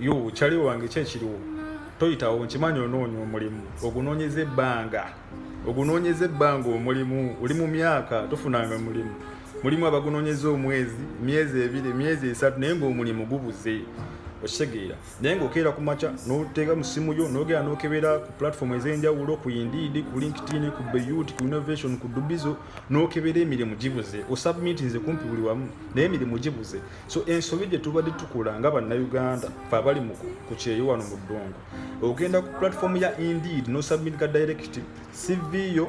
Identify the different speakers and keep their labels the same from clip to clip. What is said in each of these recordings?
Speaker 1: yo chali wange kyekiriwo toyitawo nkimanyi onoonya omulimu ogunoonyeza ebbanga omulimu oli mu myaka tofunanga mulimu abagunoonyeza omwezi myezi 2 myezi 3 naye ng'omulimu gubuze okitegeera naye ng'okeera ku makya n'oteeka mu ssimu yo n'ogera n'okebera ku platform ez'enjawulo ku Indeed ku LinkedIn ku Beyut ku Innovation ku Dubizo n'okebera emirimu gibuze osubmitinze kumpi buli wamu naye emirimu gibuze so ensobi gye tubadde tukola nga bannayuganda fe abali ku kyeyo wano mu ddongo ogenda ku platform ya Indeed n'osubmit ga direct CV yo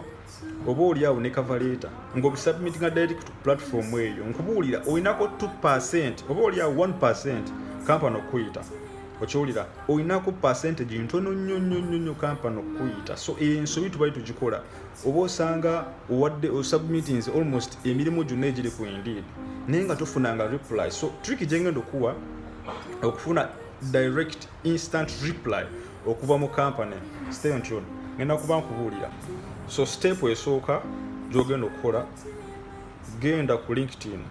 Speaker 1: oba oliawo ne cover letter ng'obisubmit nga direct ku platform eyo nkubuulira olinako 2% oba oliawo 1% kampani okuyita okiwulira olinako percentage ntono nnyo kampani okuyita so ensobi tubali tugikola oba osanga owadde osubmitings almost emirimu gyonna egiri ku Indeed naye nga tofunanga reply so trick gyengenda okuwa okufuna direct instant reply okuva mu kampani stay on tune ngenda kuba nkubuulira so step esooka gy'ogenda okukola genda ku LinkedIn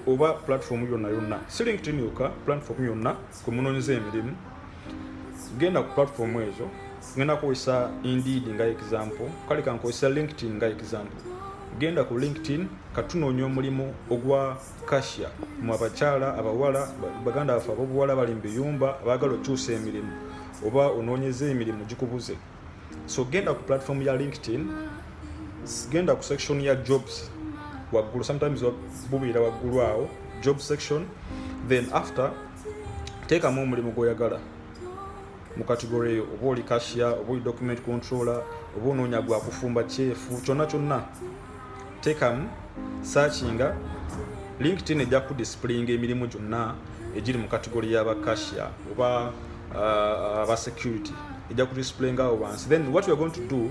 Speaker 1: oba platform yonna si LinkedIn yokka platform yonna ku munoonyeza emirimu genda ku platform ezo ngenda kukozesa Indeed nga example kale kankozesa LinkedIn nga example genda ku LinkedIn katunoonya omulimu ogwa cashier mu abakyala abawala baganda bafe abobuwala bali mu biyumba abaagala okyusa emirimu oba onoonyeza emirimu gikubuze so genda ku platform ya LinkedIn genda ku section ya jobs waggulu sometimes bubiira waggulu awo job section then after teekamu omulimu gw'oyagala mu category eyo oba oli cashier oba oli document controller oba onoonya gwa kufumba chefu kyonna teekamu searchinga LinkedIn ejja ku displayinga emirimu gyonna egiri mu category y'aba cashier oba aba security ejja ku displayinga awo wansi then what we are going to do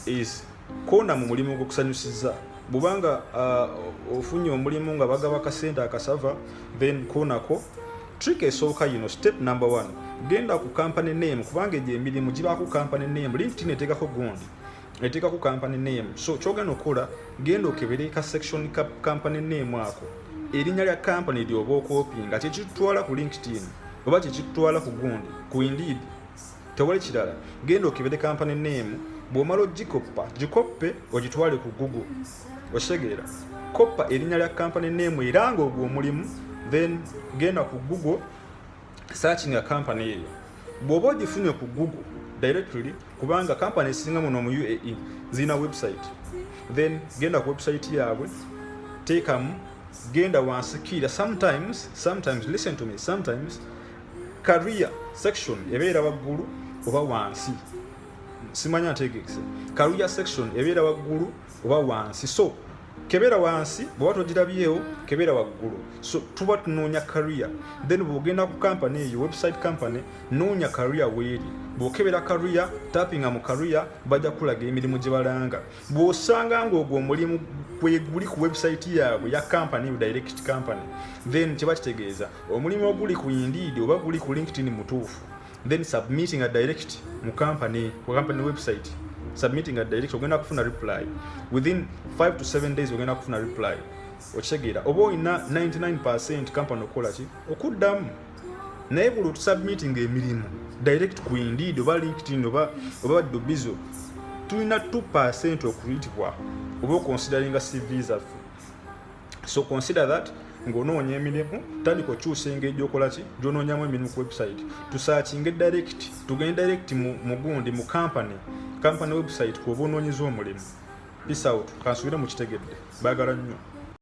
Speaker 1: is koona mu mulimu gw'okusanyusiza bubanga ofunye omulimu nga bagaba kasente akasava then koonako trick esooka yino step number 1 genda ku company name kubanga egyo emirimu gibaku company name LinkedIn eteekako gundi eteekako company name so kyogenda okukola genda okebere ka section ka company name ako erinnya lya company lyoba okopinga kyekitutwala ku LinkedIn oba kyekitutwala ku gundi ku Indeed tewali kirala genda okebere company name bw'omala gikoppe ogitwale ku Google osegeera koppa erinnya lya company name era ng'ogwo omulimu then genda ku Google searching a company eyo bw'oba ogifunye ku Google directly kubanga company esinga muno mu UAE zina website then genda ku website yaabwe teekamu genda wansikira sometimes listen to me sometimes career section ebeera waggulu oba wansi simanya ntegekise career section ebeera waggulu oba wansi so kebera wansi bw'oba togirabyewo kebera waggulu so tuba tunoonya career then bw'ogenda ku company eyo website company noonya career weeri bw'okebera career tappinga mu career bajja kulaga emirimu gye balanga bw'osanga ng'ogwo omulimu guli ku website yaabwe ya company direct company then kiba kitegeeza omulimu oguli ku Indeed oba guli ku LinkedIn mutuufu then submitting a direct mu company website submitting a direct ogenda kufuna reply within 5 to 7 days ogenda kufuna reply okitegeera oba olina 99% company okola ki okuddamu naye buli otusubmitting emirimu direct ku Indeed oba LinkedIn oba Dubizo tulina 2% okuyitibwa oba oconsideringa CV zaffe so consider that ng'onoonya emirimu tandika okyusa engeri gy'okola ki gy'onoonyamu emirimu ku website tusearchinge direct tugende direct mu gundi mu company website kuba onoonyeza omulimu peace out kansuubire mu kitegedde baagala nnyo